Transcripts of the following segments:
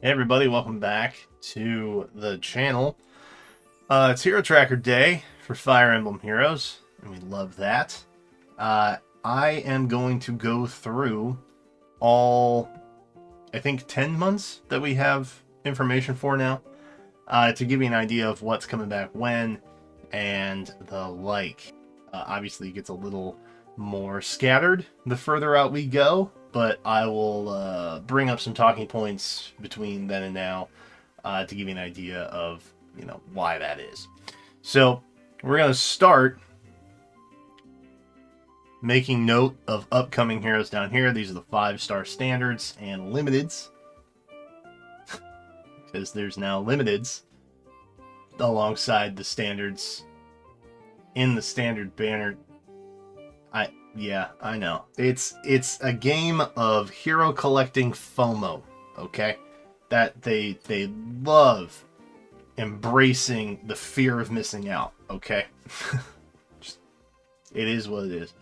Hey everybody, welcome back to the channel. It's Hero Tracker Day for Fire Emblem Heroes, and we love that. I am going to go through all, I think, 10 months that we have information for now, to give you an idea of what's coming back when, and the like. Obviously, it gets a little more scattered the further out we go, but I will bring up some talking points between then and now to give you an idea of why that is. So we're going to start making note of upcoming heroes down here. These are the 5-star standards and limiteds, because there's now limiteds alongside the standards in the standard banner. I know. It's a game of hero collecting FOMO, okay? That they love embracing the fear of missing out, okay? It is what it is.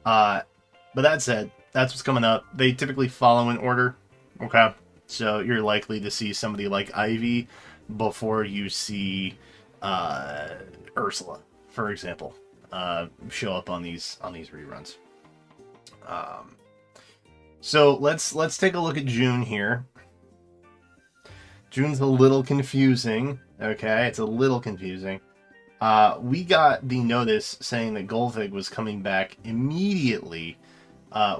But that said, that's what's coming up. They typically follow in order, okay? So you're likely to see somebody like Ivy before you see Ursula, for example, show up on these reruns. So let's take a look at June here. June's a little confusing. Okay, it's a little confusing. We got the notice saying that Golvig was coming back immediately,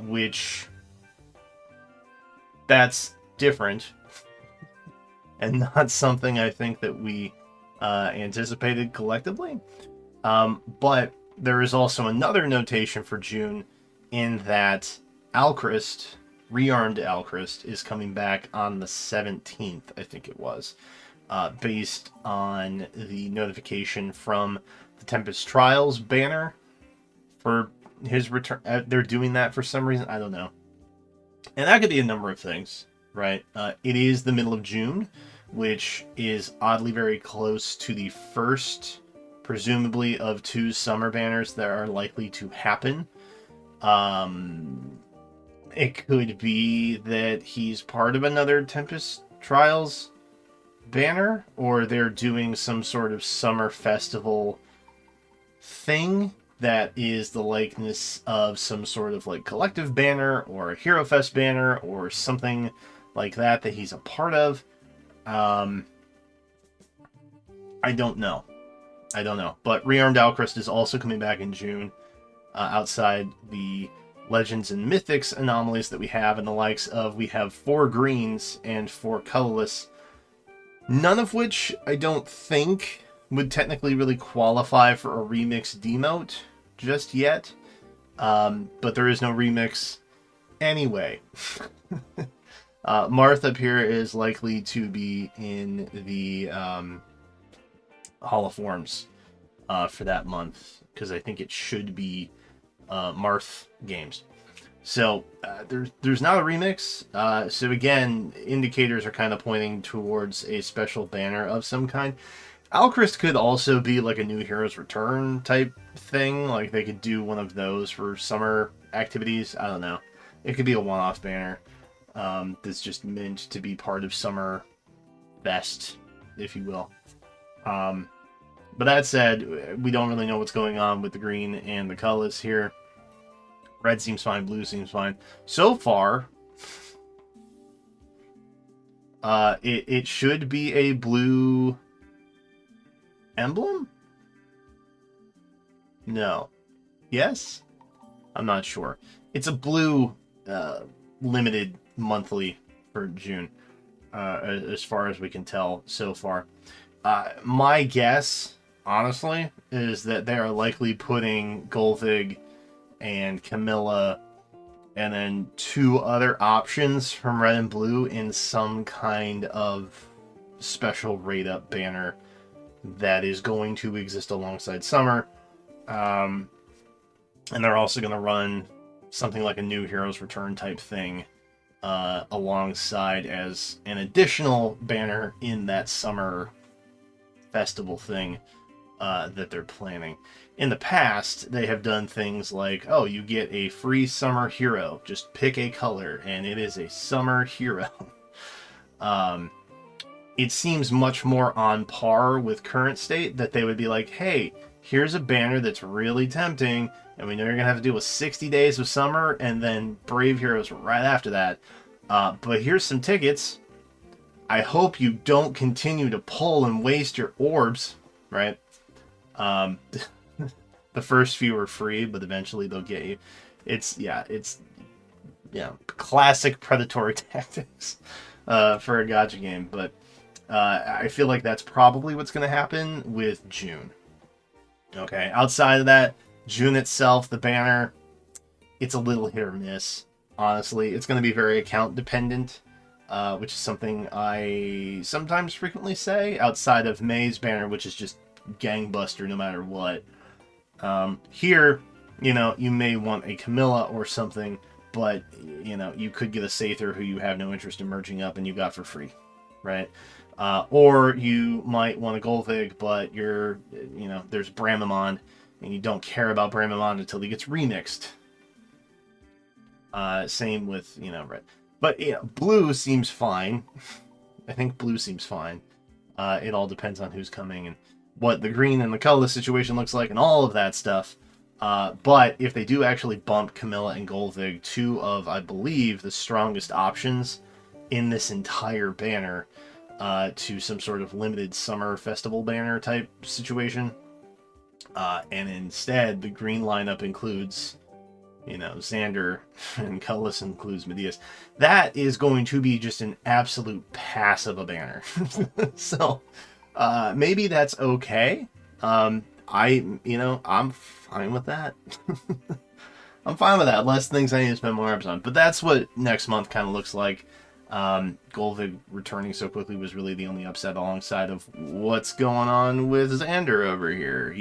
which that's different and not something I think that we anticipated collectively. But there is also another notation for June in that Alchrist, rearmed Alchrist, is coming back on the 17th, I think it was, based on the notification from the Tempest Trials banner for his return. They're doing that for some reason. I don't know. And that could be a number of things, right? It is the middle of June, which is oddly very close to the first, presumably, of 2 summer banners that are likely to happen. It could be that he's part of another Tempest Trials banner, or they're doing some sort of summer festival thing that is the likeness of some sort of like collective banner or a Hero Fest banner or something like that he's a part of. I don't know. But Rearmed Alchrist is also coming back in June, outside the Legends and Mythics anomalies that we have, and the likes of, we have 4 greens and 4 colorless, none of which I don't think would technically really qualify for a remix demote just yet. But there is no remix anyway. Marth up here is likely to be in the Hall of Forms for that month, because I think it should be Marth games. So there's not a remix. So again, indicators are kind of pointing towards a special banner of some kind. Alchrist could also be like a New Heroes Return type thing. Like they could do one of those for summer activities. I don't know. It could be a one-off banner that's just meant to be part of Summer Fest, if you will. But that said, we don't really know what's going on with the green and the colors here. Red seems fine, blue seems fine. So far, it should be a blue emblem? No. Yes? I'm not sure. It's a blue limited monthly for June, as far as we can tell so far. My guess, honestly, is that they are likely putting Golvig and Camilla and then 2 other options from Red and Blue in some kind of special raid up banner that is going to exist alongside Summer. And they're also going to run something like a New Heroes Return type thing alongside as an additional banner in that Summer festival thing that they're planning. In the past, they have done things like, oh, you get a free summer hero. Just pick a color, and it is a summer hero. It seems much more on par with current state that they would be like, hey, here's a banner that's really tempting, and we know you're going to have to deal with 60 days of summer and then Brave Heroes right after that. But here's some tickets. I hope you don't continue to pull and waste your orbs, right? The first few are free, but eventually they'll get you. It's classic predatory tactics for a gacha game, but I feel like that's probably what's going to happen with June. Okay, outside of that, June itself, the banner, it's a little hit or miss. Honestly, it's going to be very account dependent, which is something I sometimes frequently say. Outside of May's banner, which is just gangbuster no matter what. Here, you may want a Camilla or something, but you could get a Sather who you have no interest in merging up and you got for free, right? Or you might want a Golvig, but there's Bramamon, and you don't care about Bramamon until he gets remixed. Same with, red. But, blue seems fine. I think blue seems fine. It all depends on who's coming and what the green and the colorless situation looks like and all of that stuff. But if they do actually bump Camilla and Golvig, two of, I believe, the strongest options in this entire banner, to some sort of limited summer festival banner type situation. And instead, the green lineup includes, Xander, and colorless includes Medeus. That is going to be just an absolute pass of a banner. So, maybe that's okay. I'm fine with that. I'm fine with that. Less things I need to spend more hours on. But that's what next month kind of looks like. Golvig returning so quickly was really the only upset alongside of what's going on with Xander over here.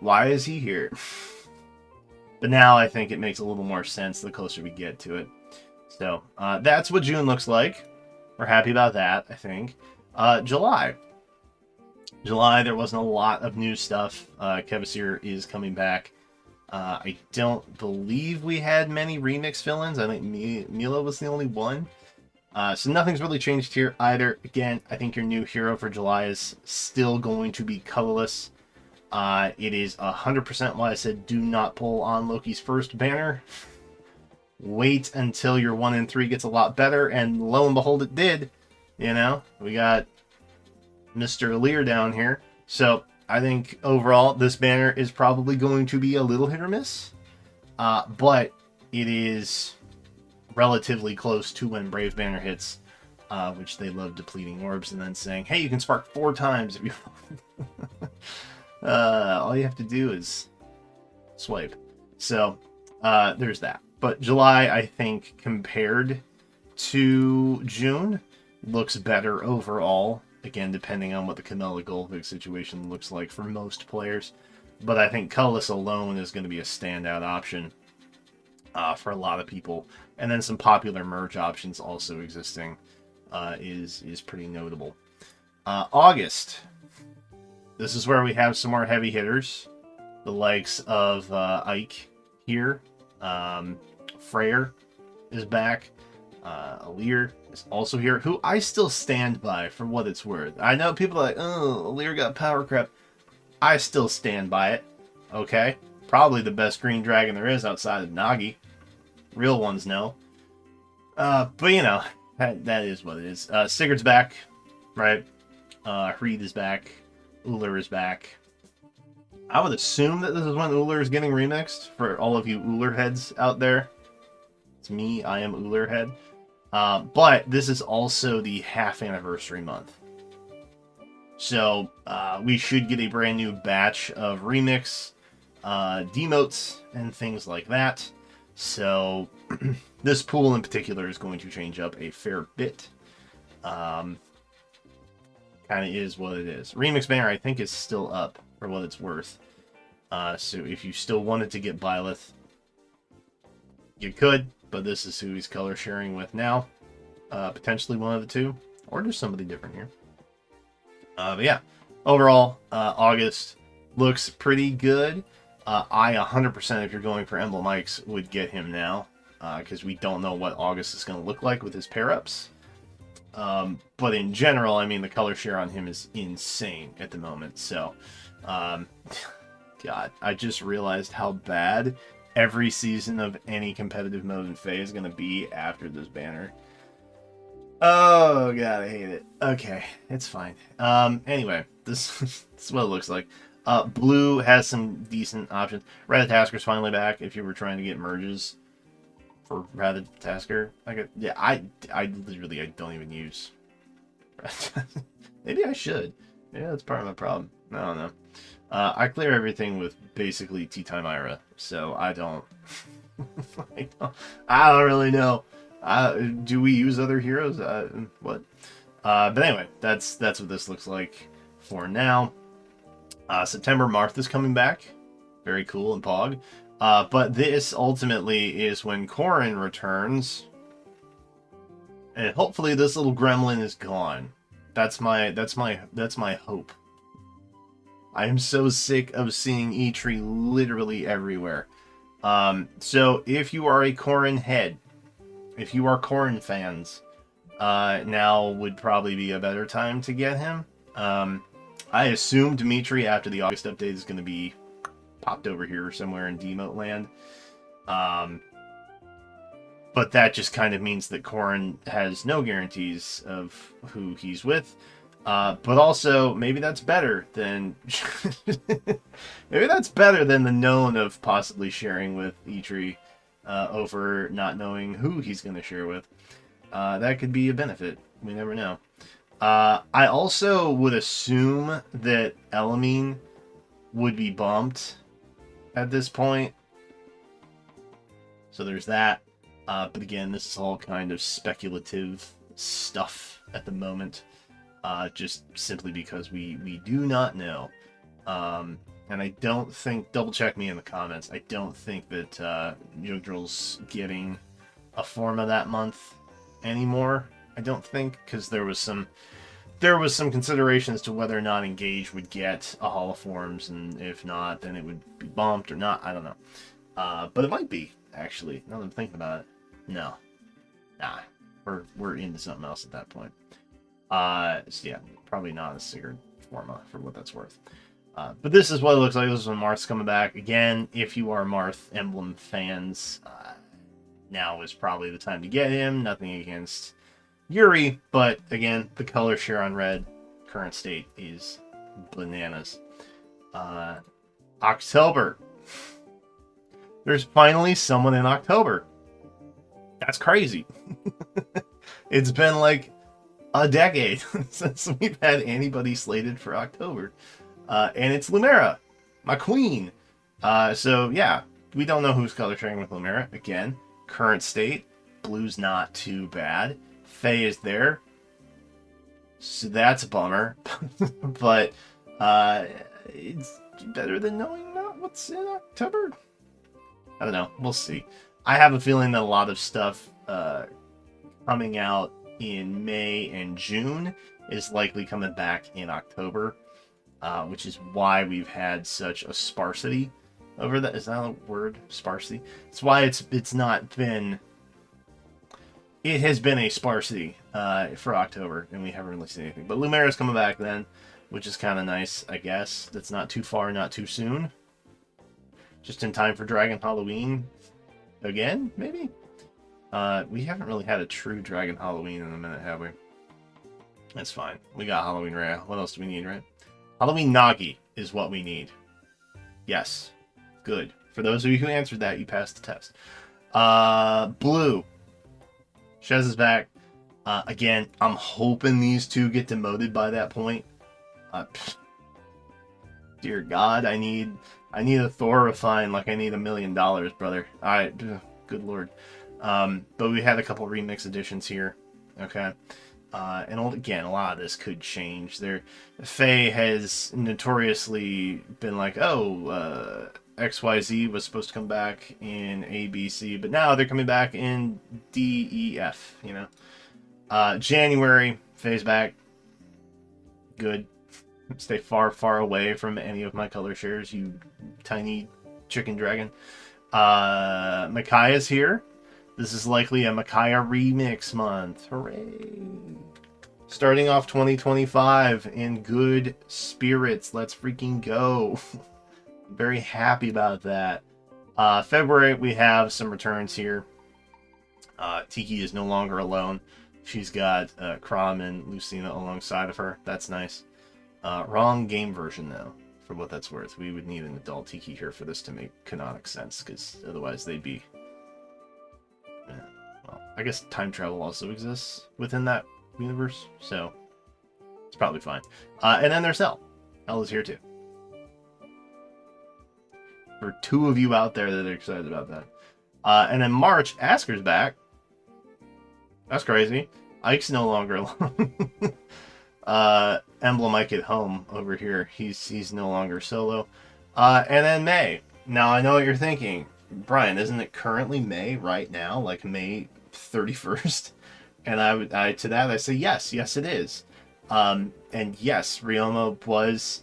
Why is he here? But now I think it makes a little more sense the closer we get to it. So, that's what June looks like. We're happy about that, I think. July, there wasn't a lot of new stuff. Kevasir is coming back. I don't believe we had many remix fill-ins. I think Mila was the only one. So nothing's really changed here either. Again, I think your new hero for July is still going to be colorless. It is 100% why I said do not pull on Loki's first banner. Wait until your 1 in 3 gets a lot better, and lo and behold, it did. We got Mr. Lear down here. So I think overall this banner is probably going to be a little hit or miss, but it is relatively close to when Brave banner hits, which they love depleting orbs and then saying, hey, you can spark 4 times if you want. All you have to do is swipe. So there's that. But July, I think, compared to June, looks better overall. Again, depending on what the Camilla Golvig situation looks like for most players. But I think colorless alone is going to be a standout option for a lot of people. And then some popular merge options also existing is pretty notable. August. This is where we have some more heavy hitters. The likes of Ike here. Freyr is back. Alir is also here, who I still stand by for what it's worth. I know people are like, oh, Alir got power crap. I still stand by it. Okay? Probably the best green dragon there is outside of Nagi. Real ones know. But that is what it is. Sigurd's back, right? Hreed is back. Uller is back. I would assume that this is when Uller is getting remixed for all of you Uller heads out there. It's me, I am Uller head. But this is also the half anniversary month. So we should get a brand new batch of remix demotes and things like that. So this pool in particular is going to change up a fair bit. Kind of is what it is. Remix banner, I think, is still up for what it's worth. So if you still wanted to get Byleth, you could, but this is who he's color sharing with now. Potentially one of the two, or just somebody different here. But yeah, overall, August looks pretty good. I 100%, if you're going for Emblem Ikes, would get him now, because we don't know what August is going to look like with his pair-ups. But in general, I mean, the color share on him is insane at the moment. So, um, God, I just realized how bad every season of any competitive mode in FEH is going to be after this banner. Oh, God, I hate it. Okay, it's fine. Anyway, this, this is what it looks like. Blue has some decent options. Ratataskers finally back if you were trying to get merges for Ratatasker. Yeah, I literally, I don't even use Maybe I should. Yeah, that's part of my problem. I don't know. I clear everything with basically Tea Time Ira, so I don't. I don't really know. Do we use other heroes? What? But anyway, that's what this looks like for now. September, Martha's coming back. Very cool and Pog. But this ultimately is when Corrin returns. And hopefully this little gremlin is gone. That's my hope. I am so sick of seeing E-Tree literally everywhere. So if you are a Corrin head, if you are Corrin fans, now would probably be a better time to get him. I assume Dimitri after the August update is going to be popped over here somewhere in Demote land. But that just kind of means that Corrin has no guarantees of who he's with. But also, maybe that's better than maybe that's better than the known of possibly sharing with E-Tree over not knowing who he's going to share with. That could be a benefit. We never know. I also would assume that Elamine would be bumped at this point. So there's that. But again, this is all kind of speculative stuff at the moment. Just simply because we do not know. And I don't think, double check me in the comments, I don't think that Yggdrasil's getting a Forma that month anymore. I don't think, because there was some consideration as to whether or not Engage would get a Hall of Forms, and if not, then it would be bumped or not. I don't know. But it might be, actually, now that I'm thinking about it. No. Nah. We're into something else at that point. So yeah, probably not a Sigurd Forma for what that's worth. But this is what it looks like. This is when Marth's coming back. Again, if you are Marth Emblem fans, now is probably the time to get him. Nothing against Yuri, but again, the color share on red, current state is bananas. October. There's finally someone in October. That's crazy. It's been like a decade since we've had anybody slated for October. And it's Lumera, my queen. So yeah, we don't know who's color sharing with Lumera. Again, current state, blue's not too bad. FEH is there. So that's a bummer. But it's better than knowing not what's in October. I don't know. We'll see. I have a feeling that a lot of stuff coming out in May and June is likely coming back in October, which is why we've had such a sparsity over that. Is that a word? Sparsity? It's why it's not been. It has been a sparsity for October, and we haven't really seen anything. But Lumera's coming back then, which is kind of nice, I guess. That's not too far, not too soon. Just in time for Dragon Halloween again, maybe? We haven't really had a true Dragon Halloween in a minute, have we? That's fine. We got Halloween Rhea. What else do we need, right? Halloween Nagi is what we need. Yes. Good. For those of you who answered that, you passed the test. Blue. Shez is back. Again, I'm hoping these two get demoted by that point. Dear God, I need a Thor refine like I need $1 million, brother. Good Lord. But we had a couple remix editions here. Okay. And again, a lot of this could change. FEH has notoriously been like, XYZ was supposed to come back in ABC, but now they're coming back in DEF, you know. January, FEH's back. Good. Stay far, far away from any of my color shares, you tiny chicken dragon. Micaiah's here. This is likely a Micaiah remix month. Hooray! Starting off 2025 in good spirits. Let's freaking go. Very happy about that. February, we have some returns here. Tiki is no longer alone. She's got Crom and Lucina alongside of her. That's nice. Wrong game version, though, for what that's worth. We would need an adult Tiki here for this to make canonic sense, because otherwise they'd be... well, I guess time travel also exists within that universe, so it's probably fine. And then there's Elle. Elle is here, too. For two of you out there that are excited about that. And then March, Asker's back. That's crazy. Ike's no longer alone. Emblem Ike at home over here. He's no longer solo. And then May. Now I know what you're thinking. Brian, isn't it currently May right now? Like May 31st? And I to that I say yes it is. And yes, Ryoma was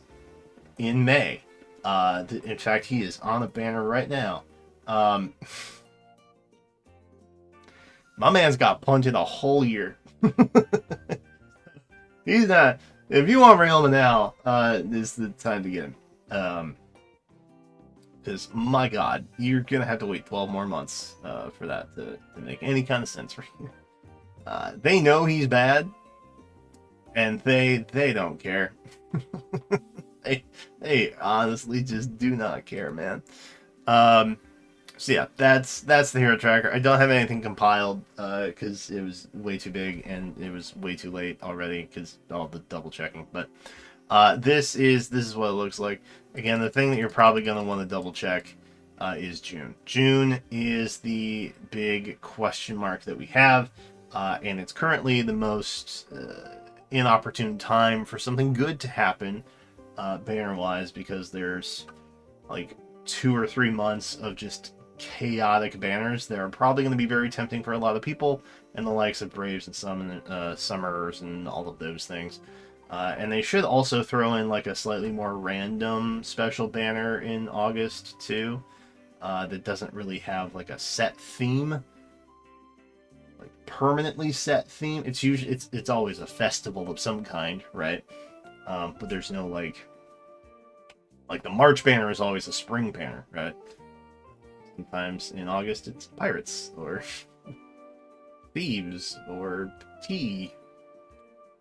in May. In fact, he is on a banner right now. My man's got punted a whole year. He's not. If you want Ryoma now, this is the time to get him. Because, my God, you're going to have to wait 12 more months for that to make any kind of sense for you. They know he's bad, and they don't care. they honestly just do not care, man. So yeah, that's the hero tracker. I don't have anything compiled because it was way too big and it was way too late already because all the double checking. But this is what it looks like. Again, the thing that you're probably going to want to double check is June. June is the big question mark that we have, and it's currently the most inopportune time for something good to happen banner-wise, because there's like 2 or 3 months of just chaotic banners that are probably going to be very tempting for a lot of people, and the likes of Braves and Summers and all of those things. And they should also throw in like a slightly more random special banner in August too, that doesn't really have like a set theme, like permanently set theme. It's usually it's always a festival of some kind, right? But there's no like the March banner is always a spring banner, right? Sometimes in August it's pirates or thieves or tea,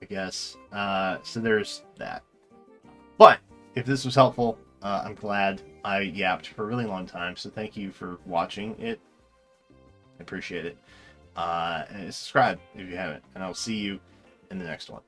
I guess. So there's that. But if this was helpful, I'm glad I yapped for a really long time. So thank you for watching it. I appreciate it. And subscribe if you haven't, and I'll see you in the next one.